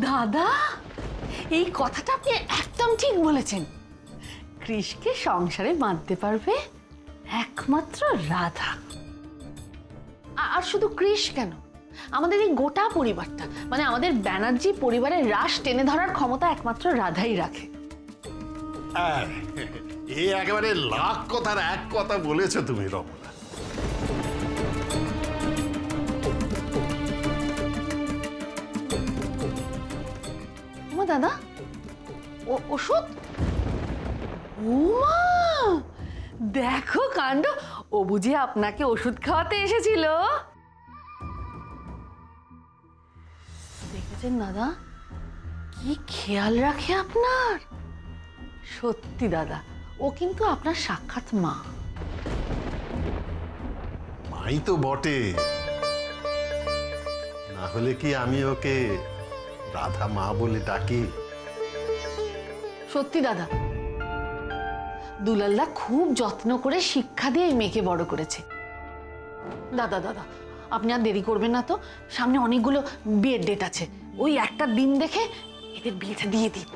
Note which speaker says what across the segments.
Speaker 1: দাদা, এই কথাটা আপনি একদম ঠিক বলেছেন। কৃষকে সংসারে বাঁধতে পারবে একমাত্র রাধা। আর শুধু কৃষ কেন, আমাদের এই গোটা পরিবারটা, মানে আমাদের ব্যানার্জি পরিবারের রাশ টেনে ধরার ক্ষমতা একমাত্র রাধাই রাখে।
Speaker 2: এই একেবারে লাখ কথার এক কথা বলেছো তুমি রমনা।
Speaker 1: দাদা, ওষুধ? ওমা, দেখো কাণ্ড, ও বুঝি আপনাকে ওষুধ খাওয়াতে এসেছিল। দেখেছেন দাদা, কি খেয়াল রাখে আপনার। সত্যি দাদা, ও কিন্তু আপনার সাক্ষাৎ মা।
Speaker 2: মাই তো বটে, না হলে কি আমি ওকে রাধা মা বলে ডাকি?
Speaker 1: সত্যি দাদা, দুলালদা খুব যত্ন করে শিক্ষা দিয়ে এই মেয়েকে বড় করেছে। দাদা দাদা, আপনি আর দেরি করবেন না তো, সামনে অনেকগুলো বিয়ের ডেট আছে, ওই একটা দিন দেখে এদের বিয়েটা দিয়ে দিন।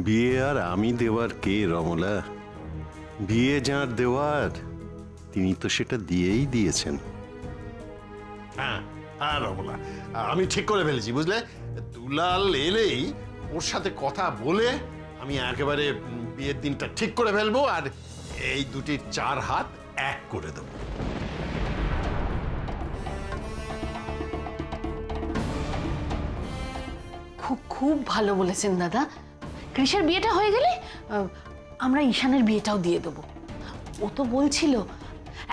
Speaker 2: বিয়ে আর আমি দেওয়ার কে রমলা? বিয়ে যার দেওয়ার তিনি তো সেটা দিয়েই দিয়েছেন। হ্যাঁ হ্যাঁ রমলা, আমি ঠিক করে ফেলেছি বুঝলে। দুলাল এলেই ওর সাথে কথা বলে আমি একেবারে বিয়ের দিনটা ঠিক করে ফেলবো, আর এই দুটির চার হাত এক করে দেবো।
Speaker 1: খুব খুব ভালো বলেছেন দাদা। কৃষের বিয়েটা হয়ে গেলে আমরা ঈশানের বিয়েটাও দিয়ে দেবো। ও তো বলছিল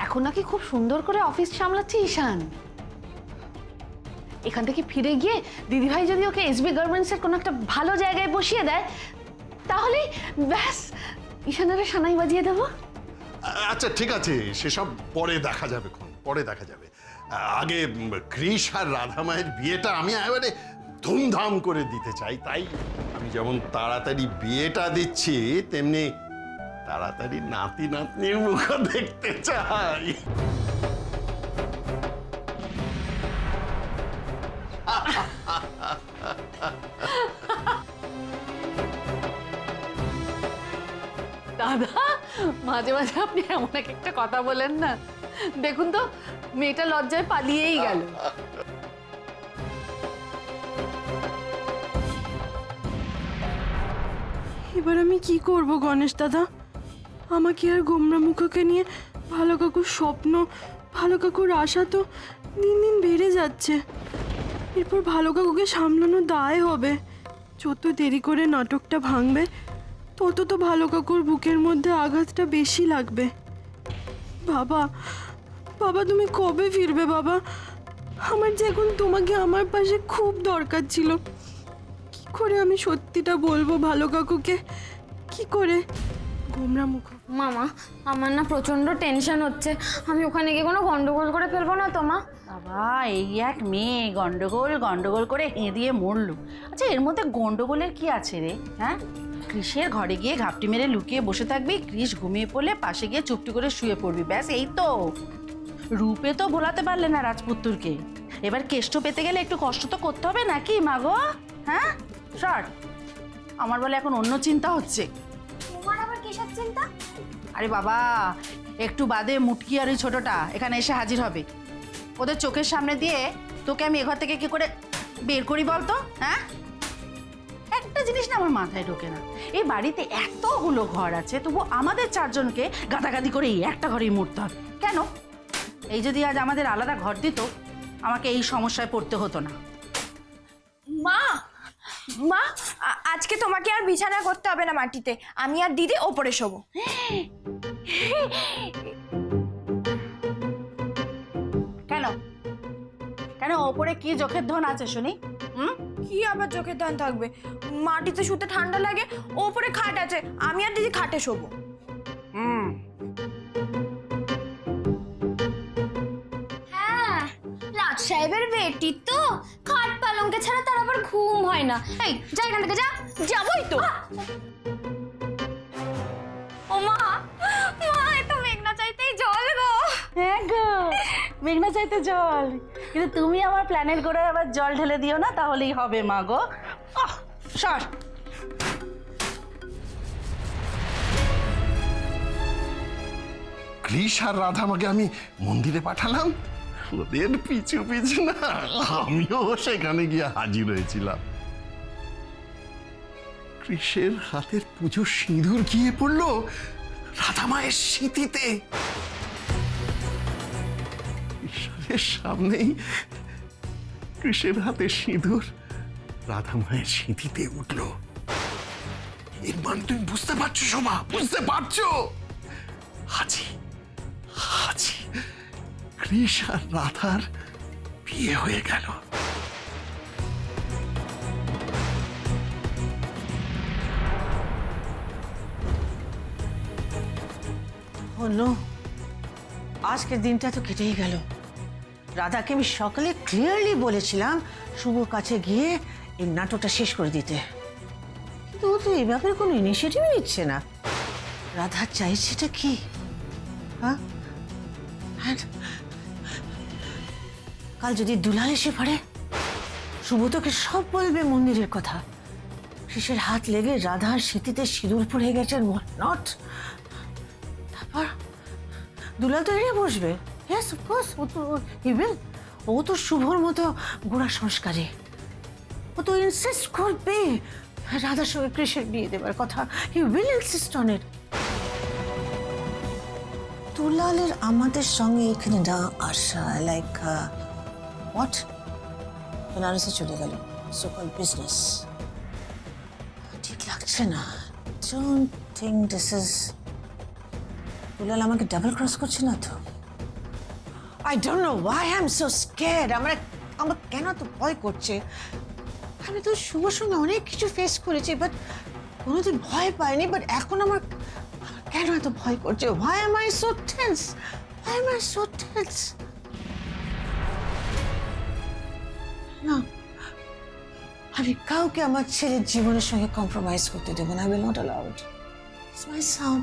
Speaker 1: এখন নাকি খুব সুন্দর করে অফিস সামলাচ্ছে ঈশান। এখান থেকে ফিরে গিয়ে দিদিভাই যদি ওকে এসবি গার্মেন্টসের কোনো একটা ভালো জায়গায় বসিয়ে দেয়, তাহলে ব্যাস ঈশানের সানাই বাজিয়ে দেবো।
Speaker 2: আচ্ছা ঠিক আছে, সেসব পরে দেখা যাবে, পরে দেখা যাবে। আগে কৃষ আর রাধা মায়ের বিয়েটা আমি একেবারে ধুমধাম করে দিতে চাই। তাই আমি যেমন তাড়াতাড়ি বিয়েটা দিচ্ছি, তেমনি তাড়াতাড়ি নাতি নাতনির মুখ দেখতে চাই।
Speaker 1: দাদা, মাঝে মাঝে আপনি এমন একটা কথা বলেন না, দেখুন তো মেয়েটা লজ্জায় পালিয়েই গেল।
Speaker 3: এবার আমি কি করব গণেশ দাদা? আমাকে আর গোমরা মুখকে নিয়ে ভালো কাকুর স্বপ্ন, ভালো কাকুর আশা তো দিন দিন বেড়ে যাচ্ছে। এরপর ভালো কাকুকে সামলানো দায় হবে। যত দেরি করে নাটকটা ভাঙবে, তত তো ভালো কাকুর বুকের মধ্যে আঘাতটা বেশি লাগবে। বাবা, বাবা তুমি কবে ফিরবে বাবা? আমার যে এখন তোমাকে আমার পাশে খুব দরকার ছিল। কি করে আমি সত্যিটা বলবো ভালো কাকুকে? কি করে? গোমরা মুখ।
Speaker 4: মামা, আমার না প্রচন্ড টেনশন হচ্ছে। আমি ওখানে গিয়ে কোনো গন্ডগোল করে ফেলবো না তো মা?
Speaker 5: বাবা, এই এক মেয়ে গন্ডগোল গন্ডগোল করে দিয়ে মরলো। আচ্ছা, এর মধ্যে গন্ডগোলের কি আছে রে? হ্যাঁ, কৃষের ঘরে গিয়ে ঘাপটি মেরে লুকিয়ে বসে থাকবি, কৃষ ঘুমিয়ে পড়লে পাশে গিয়ে চুপটি করে শুয়ে পড়বি, ব্যাস এই তো। রূপে তো ভোলাতে পারলে না রাজপুত্তরকে, এবার কেষ্ট পেতে গেলে একটু কষ্ট তো করতে হবে নাকি মাগো? হ্যাঁ শর্ট, আমার বলে এখন অন্য চিন্তা হচ্ছে।
Speaker 4: তোমার আবার কিসের চিন্তা?
Speaker 5: আরে বাবা, একটু বাদে মুটকি আর ওই ছোটটা এখানে এসে হাজির হবে। ওদের চোখের সামনে দিয়ে তোকে আমি এঘর থেকে কি করে বের করি বলতো? হ্যাঁ, একটা জিনিস না আমার মাথায় ঢোকে না, এই বাড়িতে এতগুলো ঘর আছে, তবু আমাদের চারজনকে গাদাগাদি করে এই একটা ঘরেই মরতে হবে কেন? এই যদি আজ আমাদের আলাদা ঘর দিত, আমাকে এই সমস্যায় পড়তে হতো না।
Speaker 4: মা, মা আজকে তোমাকে আর বিছানা করতে হবে না মাটিতে, আমি আর দিদি ওপরে শোবো।
Speaker 5: কেন কেন ওপরে কি চোখের ধন আছে শুনি?
Speaker 4: কি আবার চোখের ধান থাকবে? মাটিতে শুতে ঠান্ডা লাগে, ওপরে খাট আছে, আমি আর দিদি খাটে শোবো। হ্যাঁ, রাজ সাহেবের বেটি তো, খাট পালঙ্কে ছাড়া তার আবার ঘুম হয় না। এই যা এখান থেকে, যা। যাবই তো। ও মা, মা এটা মেঘনা চাইতেই জল গো।
Speaker 5: হ্যাঁ গো, মেঘনা চাইতে জল, কিন্তু তুমি আমার প্ল্যানের করে আবার জল ঢেলে দিও না, তাহলেই হবে মা গো। সর।
Speaker 2: কৃষ আর রাধামাকে আমি মন্দিরে পাঠালাম, ওদের পিছু পিছু না আমিও সেখানে গিয়ে হাজির হয়েছিলাম। কৃষের হাতের পুজো সিঁদুর গিয়ে পড়লো রাধামায়ের স্মৃতিতে। ঈশ্বরের সামনেই কৃষের হাতের সিঁদুর রাধামায়ের স্মৃতিতে উঠলো। এর মানে তুমি বুঝতে পারছো শোভা, বুঝতে পারছো? হাজি হাজি কৃষ আর রাধার বিয়ে হয়ে গেল।
Speaker 6: হলো, আজকের দিনটা তো কেটেই গেল। রাধাকে আমি সকালে ক্লিয়ারলি বলেছিলাম শুভর কাছে গিয়ে এই নাটকটা শেষ করে দিতে, কিন্তু ও তো এই ব্যাপারে কোনো ইনিশিয়েটিভই নিচ্ছে না। রাধা চাইছেটা কি? হ্যাঁ, কাল যদি দুলাল এসে পারে, শুভ তোকে সব বলবে মন্দিরের কথা। কৃষের হাত লেগে রাধার স্মৃতিতে সিঁদুর পড়ে গেছে, নট। তারপর দুলাল তো এড়িয়ে বসবে। ইয়েস, অফকোর্স, ও তো শুভর মতো গোড়া সংস্কারী। ও তো ইনসিস্ট করবে রাধার সঙ্গে কৃষের বিয়ে দেবার কথা। He will insist on it. দুলালের আমাদের সঙ্গে এখানে না আসা, লাইক হোয়াট, বেনারসে চলে গেল, সো কল বিজনেস, ঠিক লাগছে না। ডোন্ট থিঙ্ক দিস ইজ, দুলাল আমাকে ডাবল ক্রস করছে না তো? I don't know Y I am so scared. আমার কেন তো ভয় করছে? আমি তো শুভর সঙ্গে অনেক কিছু ফেস করেছি, বাট কোনোদিন ভয় পাইনি। বাট এখন আমার কেন এত ভয় করছে? Why am I so tense? Why am I so tense? না, আমি কাউকে আমার ছেলের জীবনের সঙ্গে কম্প্রোমাইজ করতে দেবো না। I will not allow it. It's my son.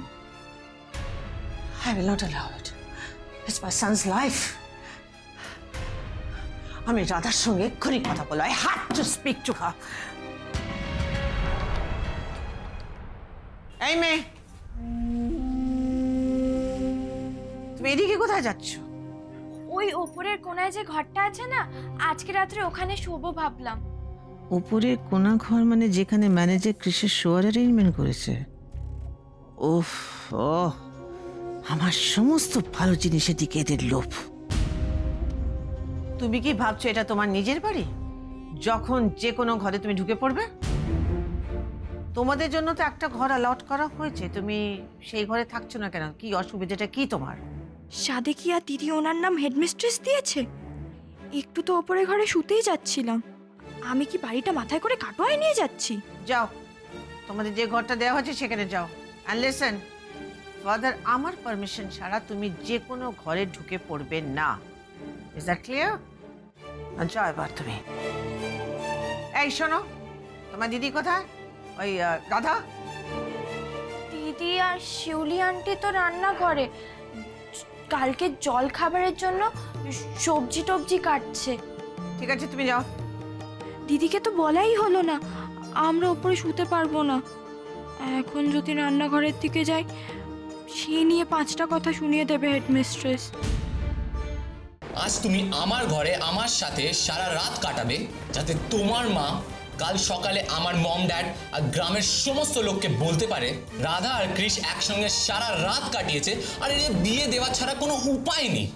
Speaker 6: I will not allow it. It's my son's life. আমি রাধার সঙ্গে এক্ষুনি কথা বলবো। I have to speak to her. এই মেয়ে, তুমি এদিকে কোথায় যাচ্ছ?
Speaker 4: ওই ওপরের কোনায় যে ঘরটা আছে না, আজকে রাত্রে ওখানে শোবো ভাবলাম।
Speaker 6: উপরের কোনা ঘর মানে যেখানে ম্যানেজার কৃষের শোয়ার অ্যারেঞ্জমেন্ট করেছে? ওফ, ও আমার সমস্ত ভালো জিনিসের দিকে এদের লোভ। তুমি কি ভাবছো এটা তোমার নিজের বাড়ি, যখন যে কোনো ঘরে তুমি ঢুকে পড়বে? তোমাদের জন্য তো একটা ঘর অ্যালট করা হয়েছে, তুমি সেই ঘরে থাকছো না কেন? কি অসুবিধাটা কি তোমার?
Speaker 4: সাদেকিয়া দিদি ওনার নাম হেডমিস্ট্রেস দিয়েছে। একটু তো ওপরে ঘরে শুতেই যাচ্ছিলাম, আমি কি বাড়িটা মাথায় করে কাটোয়ায় নিয়ে যাচ্ছি?
Speaker 6: যাও, তোমাদের যে ঘরটা দেওয়া হয়েছে সেখানে যাও। অ্যান্ড লিসেন, ফাদার আমার পারমিশন ছাড়া তুমি যে কোনো ঘরে ঢুকে পড়বে না। Is that clear? যাও এবার তুমি। এই শোনো, তোমার দিদি কোথায়? ওই রাধা?
Speaker 4: দিদি আর শিউলি আন্টি তো রান্না করে, কালকে জল খাবারের জন্য সবজি টবজি কাটছে।
Speaker 6: ঠিক আছে, তুমি যাও।
Speaker 4: দিদিকে তো বলাই হলো না আমরা ওপরে শুতে পারবো না। এখন যদি রান্নাঘরের দিকে যাই, সে নিয়ে 5টা কথা শুনিয়ে দেবে হেডমিস্ট্রেস।
Speaker 7: আজ তুমি আমার ঘরে আমার সাথে সারা রাত কাটাবে, যাতে তোমার মা কাল সকালে আমার মম ড্যাড আর গ্রামের সমস্ত লোককে বলতে পারে রাধা আর কৃষ একসঙ্গে সারা রাত কাটিয়েছে, আর এর বিয়ে দেওয়া ছাড়া কোনো উপায় নেই।